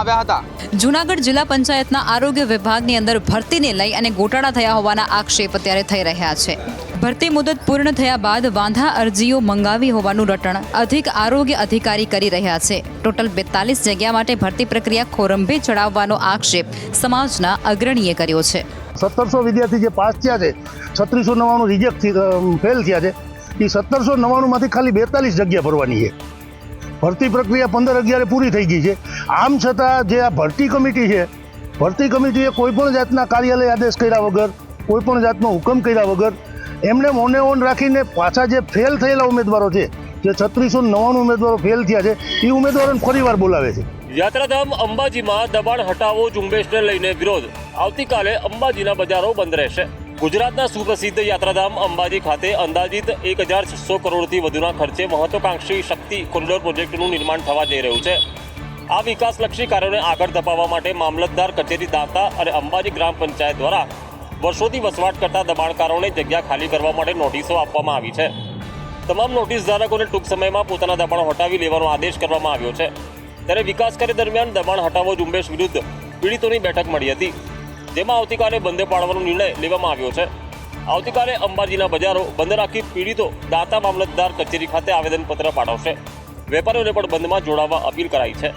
આવ્યા હતા। જૂનાગઢ જિલ્લા પંચાયતના આરોગ્ય વિભાગની અંદર ભરતીને લઈ અને ગોટાળા થયા હોવાના આક્ષેપ અત્યારે થઈ રહ્યા છે। ભરતી મુદત પૂર્ણ થયા બાદ વાંધા અરજીઓ મંગાવી હોવાનું રટણ અધિક આરોગ્ય અધિકારી કરી રહ્યા છે। ટોટલ 42 જગ્યા માટે ભરતી પ્રક્રિયા ખોરંભે ચડાવવાનો આક્ષેપ સમાજના અગ્રણીએ કર્યો છે। 1700 વિદ્યાર્થી જે પાસ થયા છે, 3699 રિજેક્ટ ફેલ થયા છે। એ 1799 માંથી ખાલી 42 જગ્યા ભરવાની છે। ભરતી પ્રક્રિયા 15/11 પૂરી થઈ ગઈ છે। આમ છતાં જે આ ભરતી કમિટી છે, ભરતી કમિટીએ કોઈપણ જાતના કાર્યાલય આદેશ કર્યા વગર, કોઈપણ જાતનો હુકમ કર્યા વગર એમને મોને ઓન રાખીને પાછા જે ફેલ થયેલા ઉમેદવારો છે, જે 3699 ઉમેદવારો ફેલ થયા છે, એ ઉમેદવારોને ફરીવાર બોલાવે છે। યાત્રાધામ અંબાજીમાં દબાણ હટાવો ઝુંબેશને લઈને વિરોધ। આવતીકાલે અંબાજીના બજારો બંધ રહેશે। ગુજરાતના સુપ્રસિદ્ધ યાત્રાધામ અંબાજી ખાતે અંદાજિત 1600 કરોડથી વધુના ખર્ચે મહત્વાકાંક્ષી શક્તિ કોરિડોર પ્રોજેક્ટનું નિર્માણ થવા જઈ રહ્યું છે। આ વિકાસલક્ષી કાર્યોને આગળ ધપાવવા માટે મામલતદાર કચેરી દાંતા અને અંબાજી ગ્રામ પંચાયત દ્વારા વર્ષોથી વસવાટ કરતા દબાણકારોને જગ્યા ખાલી કરવા માટે નોટિસો આપવામાં આવી છે। તમામ નોટિસ ધારકોને ટૂંક સમયમાં પોતાના દબાણો હટાવી લેવાનો આદેશ કરવામાં આવ્યો છે। ત્યારે વિકાસ કાર્ય દરમિયાન દબાણ હટાવો ઝુંબેશ વિરુદ્ધ પીડિતોની બેઠક મળી હતી, જેમાં આવતીકાલે બંધ પાડવાનો નિર્ણય લેવામાં આવ્યો છે। આવતીકાલે અંબાજીના બજારો બંધ રાખી પીડિતો દાંતા મામલતદાર કચેરી ખાતે આવેદનપત્ર પાઠવશે। વેપારીઓને પણ બંધમાં જોડાવા અપીલ કરાઈ છે।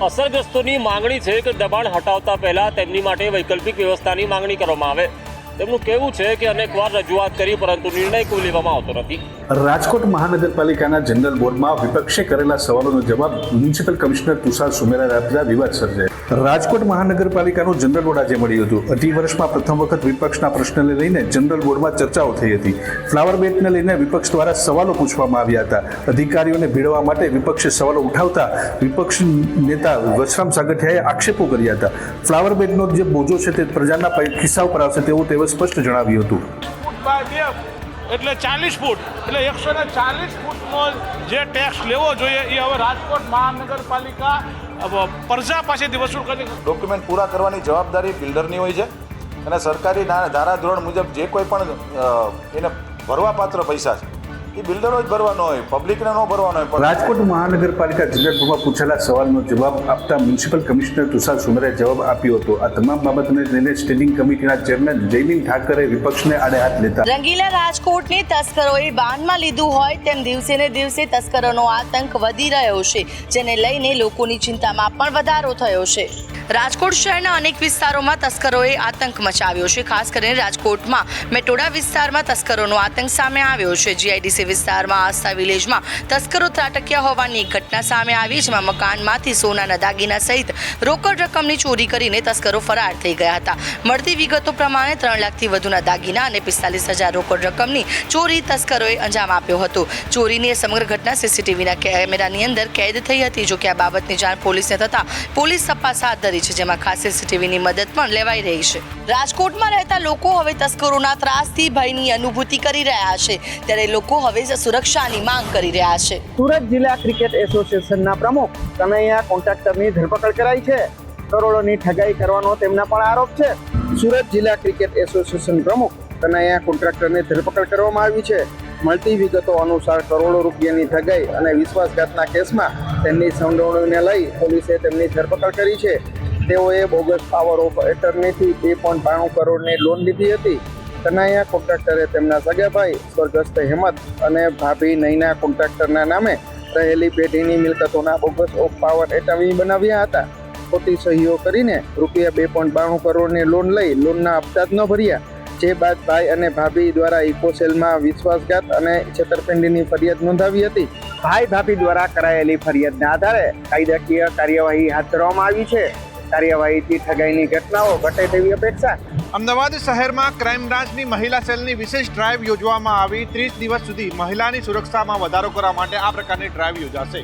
અસરગ્રસ્તોની માંગણી છે કે દબાણ હટાવતા પહેલા તેમની માટે વૈકલ્પિક વ્યવસ્થાની માંગણી કરવામાં આવે। તેમનું કહેવું છે કે અનેકવાર રજૂઆત કરી પરંતુ નિર્ણય કોઈ લેવામાં આવતો નથી। રાજકોટ મહાનગરપાલિકાના જનરલ બોર્ડમાં વિપક્ષે કરેલા સવાલોનો જવાબ મ્યુનિસિપલ કમિશનર તુષાર સુમેરાએ આપતા વિવાદ સર્જાયો। રાજકોટ મહાનગરપાલિકાનું જનરલ બોર્ડ આજે મળ્યું હતું। 18 વર્ષમાં પ્રથમ વખત વિપક્ષના પ્રશ્નને લઈને જનરલ બોર્ડમાં ચર્ચાઓ થઈ હતી। ફ્લાવર બેટને લઈને વિપક્ષ દ્વારા સવાલો પૂછવામાં આવ્યા હતા। અધિકારીઓને ભીડવા માટે વિપક્ષે સવાલો ઉઠાવતા વિપક્ષ નેતા વશરામ સાગઠિયાએ આક્ષેપો કર્યા હતા। ફ્લાવર બેટનો જે બોજો છે તે પ્રજાના ખિસ્સા ઉપર આવશે તેવું તેઓ સ્પષ્ટ જણાવ્યું હતું। એટલે 40 ફૂટ એટલે 140 ફૂટનો જે ટેક્સ લેવો જોઈએ એ હવે રાજકોટ મહાનગરપાલિકા પ્રજા પાસેથી વસૂલ કરી। ડોક્યુમેન્ટ પૂરા કરવાની જવાબદારી બિલ્ડરની હોય છે અને સરકારી ધારાધોરણ મુજબ જે કોઈ પણ એને ભરવાપાત્ર પૈસા છે એ બિલ્ડરો જ ભરવાનો હોય, પબ્લિકને ન ભરવાનો હોય। રાજકોટ મહાનગરપાલિકા જનરલ બોર્ડમાં પૂછેલા સવાલનો જવાબ આપતા મ્યુનિસિપલ કમિશનર તુષાર સુમેરાએ જવાબ આપ્યો હતો। આ તમામ બાબતને લઈને સ્ટેન્ડિંગ કમિટીના ચેરમેન જયમીન ઠાકરે વિપક્ષને આડે હાથ લેતા રંગીલા રાજકોટને તસ્કરોએ બાનમાં લીધું હોય તેમ દિવસે ને દિવસે તસ્કરોનો આતંક વધી રહ્યો છે, જેને લઈને લોકોની ચિંતામાં પણ વધારો થયો છે। રાજકોટ શહેરના અનેક વિસ્તારોમાં તસ્કરોએ આતંક મચાવ્યો છે। ખાસ કરીને રાજકોટમાં મેટોડા વિસ્તારમાં તસ્કરોનો આતંક સામે આવ્યો છે। જીઆઈડીસી વિસ્તારમાં આસ્થા વિલેજમાં તસ્કરો ત્રાટક્યા હોવાની એક ઘટના સામે આવી, જેમાં મકાનમાંથી સોનાના દાગીના સહિત રોકડ રકમની ચોરી કરીને તસ્કરો ફરાર થઈ ગયા હતા। મળતી વિગતો પ્રમાણે 3 લાખથી વધુના દાગીના અને 45,000 રોકડ રકમની ચોરી તસ્કરોએ અંજામ આપ્યો હતો। ચોરીની સમગ્ર ઘટના સીસીટીવીના કેમેરાની અંદર કેદ થઈ હતી। જો કે આ બાબતની જાણ પોલીસને થતાં પોલીસ તપાસ હાથ ધરી છે, જેમાં ખાસ સીસીટીવીની મદદ પણ લેવાઈ રહી છે। રાજકોટમાં રહેતા લોકો હવે તસ્કરોના ત્રાસથી ભયની અનુભૂતિ કરી રહ્યા છે, ત્યારે લોકો હવે સુરક્ષાની માંગ કરી રહ્યા છે। સુરત જિલ્લા ક્રિકેટ એસોસિએશનના પ્રમુખ કનૈયા કોન્ટ્રાક્ટરની ધરપકડ કરાઈ છે। કરોડોની ઠગાઈ કરવાનો તેમના પણ આરોપ છે। સુરત જિલ્લા ક્રિકેટ એસોસિએશન પ્રમુખ કનૈયા કોન્ટ્રાક્ટરની ધરપકડ કરવામાં આવી છે। મળતી વિગતો અનુસાર કરોડો રૂપિયાની ઠગાઈ અને વિશ્વાસઘાતના કેસમાં તેમની સંડોવણીને લઈ પોલીસે તેમની ધરપકડ કરી છે। તેઓએ બોગસ પાવર ઓફ એટર્નીથી 2.92 કરોડની લોન લીધી હતી। કનૈયા કોન્ટ્રાક્ટરે તેમના સગાભાઈ સ્વર્ગસ્થ હેમંત અને ભાભી નૈના કોન્ટ્રાક્ટરના નામે રહેલી પેઢીની મિલકતોના બોગસ ઓફ પાવર એટર્ની બનાવ્યા હતા। ખોટી સહીઓ કરીને રૂપિયા 2.92 કરોડની લોન લઈ લોનના હપ્તા જ ન ભર્યા, જે બાદ ભાઈ અને ભાભી દ્વારા ઇકોસેલમાં વિશ્વાસઘાત અને છેતરપિંડીની ફરિયાદ નોંધાવી હતી। ભાઈ ભાભી દ્વારા કરાયેલી ફરિયાદના આધારે કાયદાકીય કાર્યવાહી હાથ ધરવામાં આવી છે। કાર્યવાહીથી ઠગાઈની ઘટનાઓ ઘટે તેવી અપેક્ષા। અમદાવાદ શહેરમાં ક્રાઇમ બ્રાન્ચની મહિલા સેલની વિશેષ ડ્રાઈવ યોજવામાં આવી। 30 દિવસ સુધી મહિલાની સુરક્ષામાં વધારો કરવા માટે આ પ્રકારની ડ્રાઈવ યોજાશે।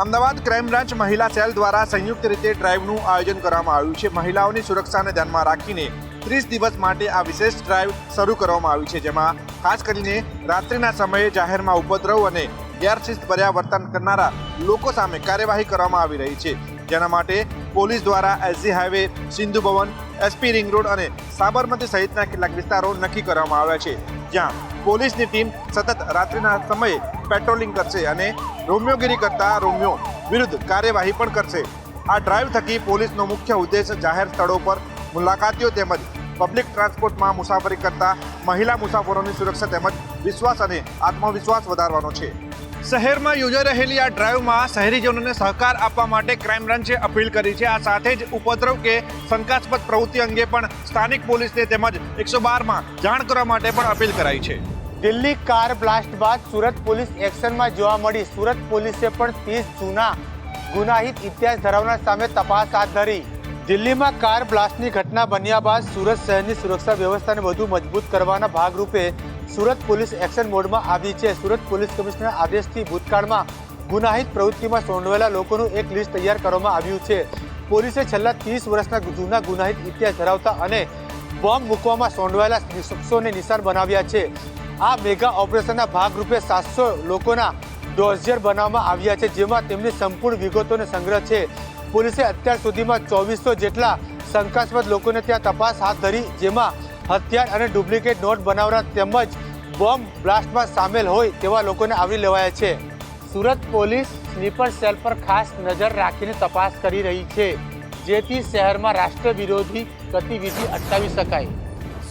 અમદાવાદ ક્રાઇમ બ્રાન્ચ મહિલા સેલ દ્વારા સંયુક્ત રીતે ડ્રાઈવનું આયોજન કરવામાં આવ્યું છે। મહિલાઓની સુરક્ષાને ધ્યાનમાં રાખીને 30 દિવસ માટે આ વિશેષ ડ્રાઈવ શરૂ કરવામાં આવી છે, જેમાં ખાસ કરીને રાત્રિના સમયે જાહેરમાં ઉપદ્રવ અને ગેરશિસ્તભર્યા વર્તન કરનારા લોકો સામે કાર્યવાહી કરવામાં આવી રહી છે, જેના માટે પોલીસ દ્વારા SG highway, Sindhu Bhavan, SP ring road અને સાબરમતી સહિતના કેટલાક વિસ્તારો નક્કી કરવામાં આવ્યા છે, જ્યાં પોલીસની ટીમ સતત રાત્રિના સમયે પેટ્રોલિંગ કરશે અને રોમિયોગીરી કરતા રોમિયો વિરુદ્ધ કાર્યવાહી પણ કરશે। આ ડ્રાઈવ થકી પોલીસનો મુખ્ય ઉદ્દેશ જાહેર સ્થળો પર મુલાકાતીઓ તેમજ પબ્લિક ટ્રાન્સપોર્ટમાં મુસાફરી કરતા મહિલા મુસાફરોની સુરક્ષા તેમજ વિશ્વાસ અને આત્મવિશ્વાસ વધારવાનો છે. શહેરમાં યોજાઈ રહેલી આ ડ્રાઈવમાં શહેરીજનોને સહકાર આપવા માટે ક્રાઇમ બ્રાન્ચે અપીલ કરી છે. આ સાથે જ ઉપદ્રવ કે શંકાસ્પદ પ્રવૃત્તિ અંગે પણ સ્થાનિક પોલીસને તેમજ 112માં જાણ કરવા માટે પણ અપીલ કરાઈ છે. દિલ્હી કાર બ્લાસ્ટ બાદ સુરત પોલીસ એક્શનમાં જોવા મળી. સુરત પોલીસે પણ 30 જૂના ગુનાહિત ઇતિહાસ ધરાવનાર સામે તપાસ હાથ ધરી. દિલ્હીમાં કાર બ્લાસ્ટની ઘટના બન્યા બાદ સુરત શહેરની સુરક્ષા વ્યવસ્થાને વધુ મજબૂત કરવાના ભાગરૂપે સુરત પોલીસ એક્શન મોડમાં આવી છે. સુરત પોલીસ કમિશનરના આદેશથી ભૂતકાળમાં ગુનાહિત પ્રવૃત્તિમાં સંડોવાયેલા લોકોનું એક લિસ્ટ તૈયાર કરવામાં આવ્યું છે. પોલીસે છેલ્લા 30 વર્ષના જૂના ગુનાહિત ઇતિહાસ ધરાવતા અને બોમ્બ મૂકવામાં સંડોવાયેલા શખ્સોને નિશાન બનાવ્યા છે. આ મેગા ઓપરેશનના ભાગરૂપે 700 લોકોના ડોઝિયર બનાવવામાં આવ્યા છે, જેમાં તેમની સંપૂર્ણ વિગતોનો સંગ્રહ છે. પોલીસે અત્યાર સુધીમાં 2400 જેટલા શંકાસ્પદ લોકોને ત્યાં તપાસ હાથ ધરી, જેમાં હથિયાર અને ડુપ્લિકેટ નોટ બનાવનાર તેમજ બોમ્બ બ્લાસ્ટમાં સામેલ હોય તેવા લોકોને આવરી લેવાયા છે. સુરત પોલીસ સ્લીપર સેલ પર ખાસ નજર રાખીને તપાસ કરી રહી છે, જેથી શહેરમાં રાષ્ટ્ર વિરોધી ગતિવિધિ અટકાવી શકાય.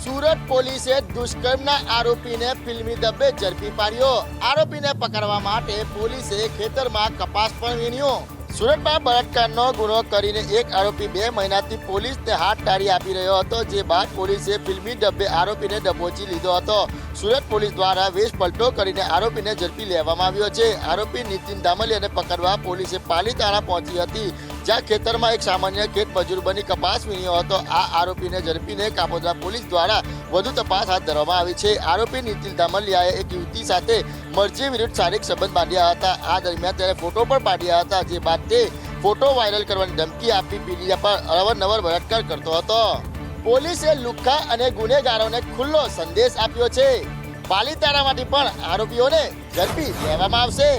સુરત પોલીસે દુષ્કર્મના આરોપીને ફિલ્મી ડબ્બે ઝડપી પાડ્યો. આરોપીને પકડવા માટે પોલીસે ખેતરમાં કપાસ પણ વીણ્યો. સુરતમાં બળાત્કારનો ગુનો કરીને એક આરોપી 2 મહિનાથી પોલીસને હાથ ટાળી આપી રહ્યો હતો, જે બાદ પોલીસે ફિલ્મી ડબ્બે આરોપીને દબોચી લીધો હતો. સુરત પોલીસ દ્વારા વેશ પલટો કરીને આરોપીને ઝડપી લેવામાં આવ્યો છે. આરોપી નીતિન દામલિયાને પકડવા પોલીસે પાલીતાણા પહોંચી હતી, જ્યાં ખેતરમાં એક સામાન્ય ખેત મજૂર બની કપાસ વીણ્યો હતો. આ આરોપીને ઝડપીને કાપોદ્રા પોલીસ દ્વારા વધુ તપાસ હાથ ધરવામાં આવી છે. આરોપી નીતિન દામલિયાએ એક યુવતી સાથે મરજી વિરુદ્ધ શારીરિક સંબંધ બાંધ્યા હતા. આ દરમિયાન તેને ફોટો પણ પાડ્યા હતા, જે બાદ તે ફોટો વાયરલ કરવાની ધમકી આપી પીડિયા પર અવારનવાર બળાત્કાર કરતો હતો. પોલીસે લુખ્ખા અને ગુનેગારોને ખુલ્લો સંદેશ આપ્યો છે. પાલીતાણામાંથી પણ આરોપીઓને ઝડપી લેવામાં આવશે.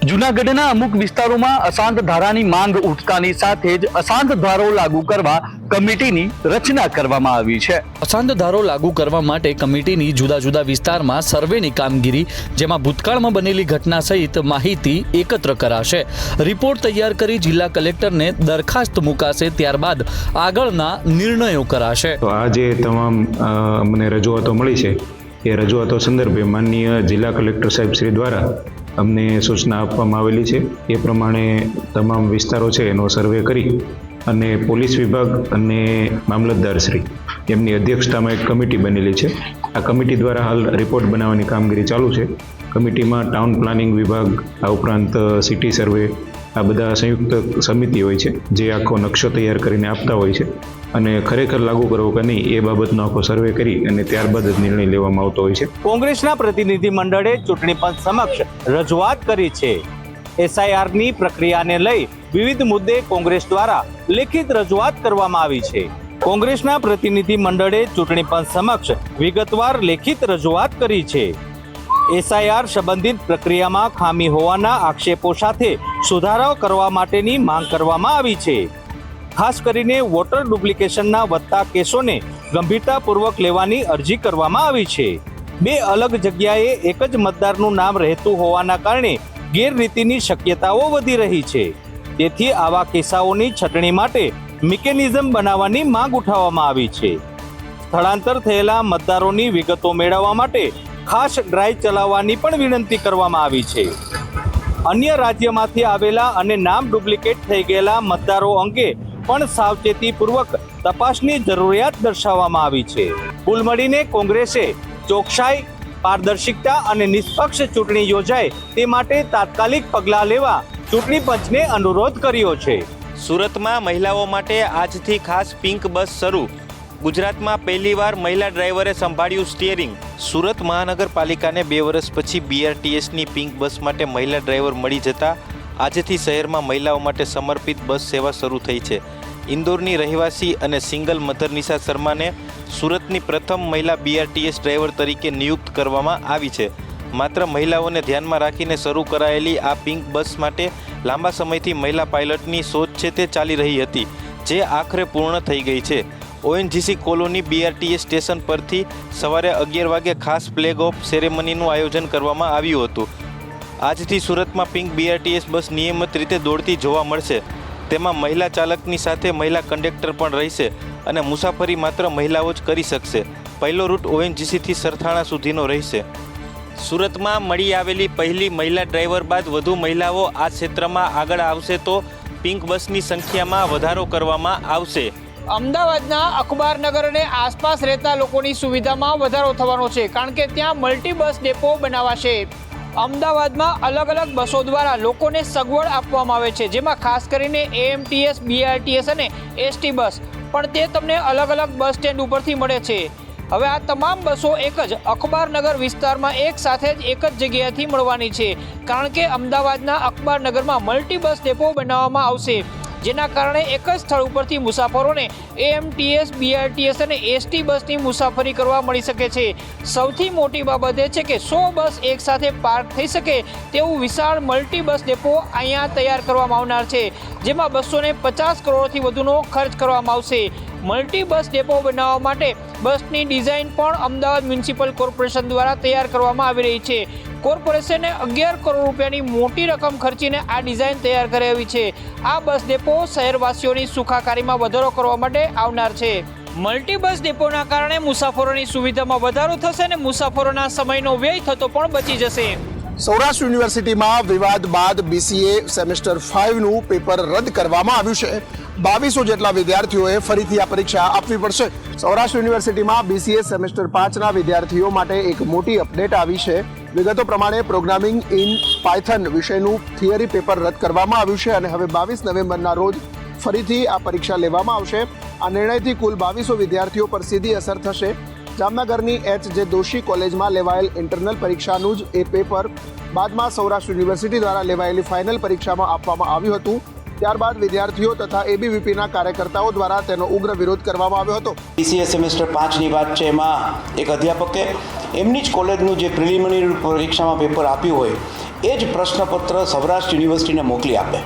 જૂનાગઢના અમુક વિસ્તારોમાં અશાંત ધારાની માંગ ઉઠતાની સાથે જ અશાંત ધારો લાગુ કરવા કમિટીની રચના કરવામાં આવી છે. અશાંત ધારો લાગુ કરવા માટે કમિટીની જુદા જુદા વિસ્તારમાં સર્વેની કામગીરી, જેમાં ભૂતકાળમાં બનેલી ઘટના સહિત માહિતી એકત્ર કરાશે. રિપોર્ટ તૈયાર કરી જિલ્લા કલેક્ટરને દરખાસ્ત મુકાશે, ત્યારબાદ આગળના નિર્ણયો કરાશે. આ જે તમામ અમને રજૂઆતો મળી છે એ રજૂઆતો સંદર્ભે માનનીય જિલ્લા કલેક્ટર સાહેબ શ્રી દ્વારા અમને સૂચના આપવામાં આવેલી છે. એ પ્રમાણે તમામ વિસ્તારો છે એનો સર્વે કરી અને પોલીસ વિભાગ અને મામલતદાર શ્રી એમની અધ્યક્ષતામાં એક કમિટી બનેલી છે. આ કમિટી દ્વારા હાલ રિપોર્ટ બનાવવાની કામગીરી ચાલુ છે. કમિટીમાં ટાઉન પ્લાનિંગ વિભાગ, આ ઉપરાંત સિટી સર્વે, આ બધા સંયુક્ત સમિતિ હોય છે, જે આખો નકશો તૈયાર કરીને આપતા હોય છે અને ખરેખર લાગુ કરવો કે નહીં એ બાબતનો આખો સર્વે કરી અને ત્યારબાદ જ નિર્ણય લેવામાં આવતો હોય છે. કોંગ્રેસના પ્રતિનિધિ મંડળે ચૂંટણી પંચ સમક્ષ રજૂઆત કરી છે. SIRની પ્રક્રિયાને લઈ વિવિધ મુદ્દે કોંગ્રેસ દ્વારા લેખિત રજૂઆત કરવામાં આવી છે. કોંગ્રેસના પ્રતિનિધિ મંડળે ચૂંટણી પંચ સમક્ષ વિગતવાર લેખિત રજૂઆત કરી છે. SIR સંબંધિત પ્રક્રિયામાં ખામી હોવાના આક્ષેપો સાથે સુધારાઓ કરવા માટેની માંગ કરવામાં આવી છે. ખાસ કરીને વોટર ડુપ્લિકેશનના વધતા કેસોને ગંભીરતાપૂર્વક લેવાની અરજી કરવામાં આવી છે. 2 અલગ જગ્યાએ એક જ મતદારનું નામ રહેતું હોવાના કારણે ગેરરીતિની શક્યતાઓ વધી રહી છે. તેથી આવા કિસ્સાઓની છટણી માટે મિકેનિઝમ બનાવવાની માંગ ઉઠાવવામાં આવી છે. સ્થળાંતર થયેલા મતદારોની વિગતો મેળવવા માટે ખાસ ડ્રાઈવ ચલાવવાની પણ વિનંતી કરવામાં આવી છે. અન્ય રાજ્યમાંથી આવેલા અને નામ ડુપ્લિકેટ થઈ ગયેલા મતદારો અંગે પણ સાવચેતીપૂર્વક તપાસની જરૂરિયાત દર્શાવવામાં આવી છે. કુલ મળીને કોંગ્રેસે ચોકસાઈ, પારદર્શિકતા અને નિષ્પક્ષ ચૂંટણી યોજાય તે માટે તાત્કાલિક પગલાં લેવા ચૂંટણી પંચને અનુરોધ કર્યો છે. સુરતમાં મહિલાઓ માટે આજથી ખાસ પિંક બસ શરૂ. ગુજરાતમાં પહેલીવાર મહિલા ડ્રાઈવરે સંભાળ્યું સ્ટીયરિંગ. સુરત મહાનગરપાલિકાને 2 વર્ષ પછી BRTSની પિંક બસ માટે મહિલા ડ્રાઈવર મળી જતા આજથી શહેરમાં મહિલાઓ માટે સમર્પિત બસ સેવા શરૂ થઈ છે. ઇન્દોરની રહેવાસી અને સિંગલ મધર નિશા શર્માને સુરતની પ્રથમ મહિલા BRTS ડ્રાઈવર તરીકે નિયુક્ત કરવામાં આવી છે. માત્ર મહિલાઓને ધ્યાનમાં રાખીને શરૂ કરાયેલી આ પિંક બસ માટે લાંબા સમયથી મહિલા પાયલટની શોધ છે તે ચાલી રહી હતી, જે આખરે પૂર્ણ થઈ ગઈ છે. ONGC કોલોની BRTS સ્ટેશન પરથી સવારે 11 વાગે ખાસ ફ્લેગ ઓફ સેરેમનીનું આયોજન કરવામાં આવ્યું હતું. આજથી સુરતમાં પિંક BRTS બસ નિયમિત રીતે દોડતી જોવા મળશે. તેમાં મહિલા ચાલકની સાથે મહિલા કંડક્ટર પણ રહેશે અને મુસાફરી માત્ર મહિલાઓ જ કરી શકશે. પહેલો રૂટ ONGCથી સરથાણા સુધીનો રહેશે. સુરતમાં મળી આવેલી પહેલી મહિલા ડ્રાઈવર બાદ વધુ મહિલાઓ આ ક્ષેત્રમાં આગળ આવશે તો પિંક બસની સંખ્યામાં વધારો કરવામાં આવશે. અમદાવાદના અખબારનગર અને આસપાસ રહેતા લોકોની સુવિધામાં વધારો થવાનો છે, કારણ કે ત્યાં મલ્ટી બસ ડેપો બનાવાશે. અમદાવાદમાં અલગ અલગ બસો દ્વારા લોકોને સગવડ આપવામાં આવે છે, જેમાં ખાસ કરીને AMTS, BRTS અને ST બસ, પણ તે તમને અલગ અલગ બસ સ્ટેન્ડ ઉપરથી મળે છે. હવે આ તમામ બસો એક જ અખબારનગર વિસ્તારમાં એક સાથે જ એક જ જગ્યાએથી મળવાની છે, કારણ કે અમદાવાદના અખબારનગરમાં મલ્ટી બસ ડેપો બનાવવામાં આવશે, જેના કારણે એક જ સ્થળ ઉપરથી મુસાફરોને AMTS, BRTS અને ST બસની મુસાફરી કરવા મળી શકે છે. સૌથી મોટી બાબત એ છે કે 100 બસ એક સાથે પાર્ક થઈ શકે તેવું વિશાળ મલ્ટી બસ ડેપો અહીંયા તૈયાર કરવામાં આવનાર છે, જેમાં 250 કરોડથી વધુનો ખર્ચ કરવામાં આવશે. મલ્ટી બસ ડેપો બનાવવા માટે બસની ડિઝાઇન પણ અમદાવાદ મ્યુનિસિપલ કોર્પોરેશન દ્વારા તૈયાર કરવામાં આવી રહી છે. કોર્પોરેશને 11 કરોડ રૂપિયાની મોટી રકમ ખર્ચીને આ ડિઝાઇન તૈયાર કરાવી છે. આ બસ ડેપો શહેરવાસીઓની સુખાકારીમાં વધારો કરવા માટે આવનાર છે. મલ્ટી બસ ડેપોના કારણે મુસાફરોની સુવિધામાં વધારો થશે અને મુસાફરોના સમયનો વ્યય થતો પણ બચી જશે. સૌરાષ્ટ્ર યુનિવર્સિટીમાં વિવાદ બાદ BCA સેમેસ્ટર 5નું પેપર રદ કરવામાં આવ્યું છે. 2200 જેટલા વિદ્યાર્થીઓએ ફરીથી આ પરીક્ષા આપવી પડશે. સૌરાષ્ટ્ર યુનિવર્સિટીમાં BCA સેમેસ્ટર 5ના વિદ્યાર્થીઓ માટે એક મોટી અપડેટ આવી છે. વિગતો પ્રમાણે પ્રોગ્રામિંગ ઇન પાયથન વિષયનું થિયરી પેપર રદ કરવામાં આવ્યું છે અને હવે 22 નવેમ્બરના રોજ ફરીથી આ પરીક્ષા લેવામાં આવશે. આ નિર્ણયથી કુલ 2200 વિદ્યાર્થીઓ પર સીધી અસર થશે. જામનગરની HJ દોશી કોલેજમાં લેવાયેલ ઇન્ટરનલ પરીક્ષાનું જ એ પેપર બાદમાં સૌરાષ્ટ્ર યુનિવર્સિટી દ્વારા લેવાયેલી ફાઇનલ પરીક્ષામાં આપવામાં આવ્યું હતું. ત્યારબાદ વિદ્યાર્થીઓ તથા ABVPના કાર્યકર્તાઓ દ્વારા તેનો ઉગ્ર વિરોધ કરવામાં આવ્યો હતો. BCA સેમેસ્ટર 5ની વાત છે, એમાં એક અધ્યાપકે એમની જ કોલેજનું જે પ્રિલિમિનરી પરીક્ષામાં પેપર આપ્યું હોય એ જ પ્રશ્નપત્ર સૌરાષ્ટ્ર યુનિવર્સિટીને મોકલી આપે.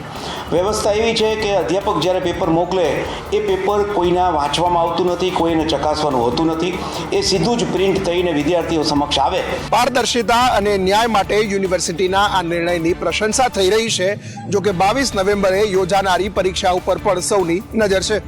વ્યવસ્થા એવી છે કે અધ્યાપક જ્યારે પેપર મોકલે એ પેપર કોઈના વાંચવામાં આવતું નથી, કોઈને ચકાસવાનું હોતું નથી, એ સીધું જ પ્રિન્ટ થઈને વિદ્યાર્થીઓ સમક્ષ આવે. પારદર્શિતા અને ન્યાય માટે યુનિવર્સિટીના આ નિર્ણયની પ્રશંસા થઈ રહી છે. જો કે 22 નવેમ્બરે યોજાનારી પરીક્ષા ઉપર પણ સૌની નજર છે.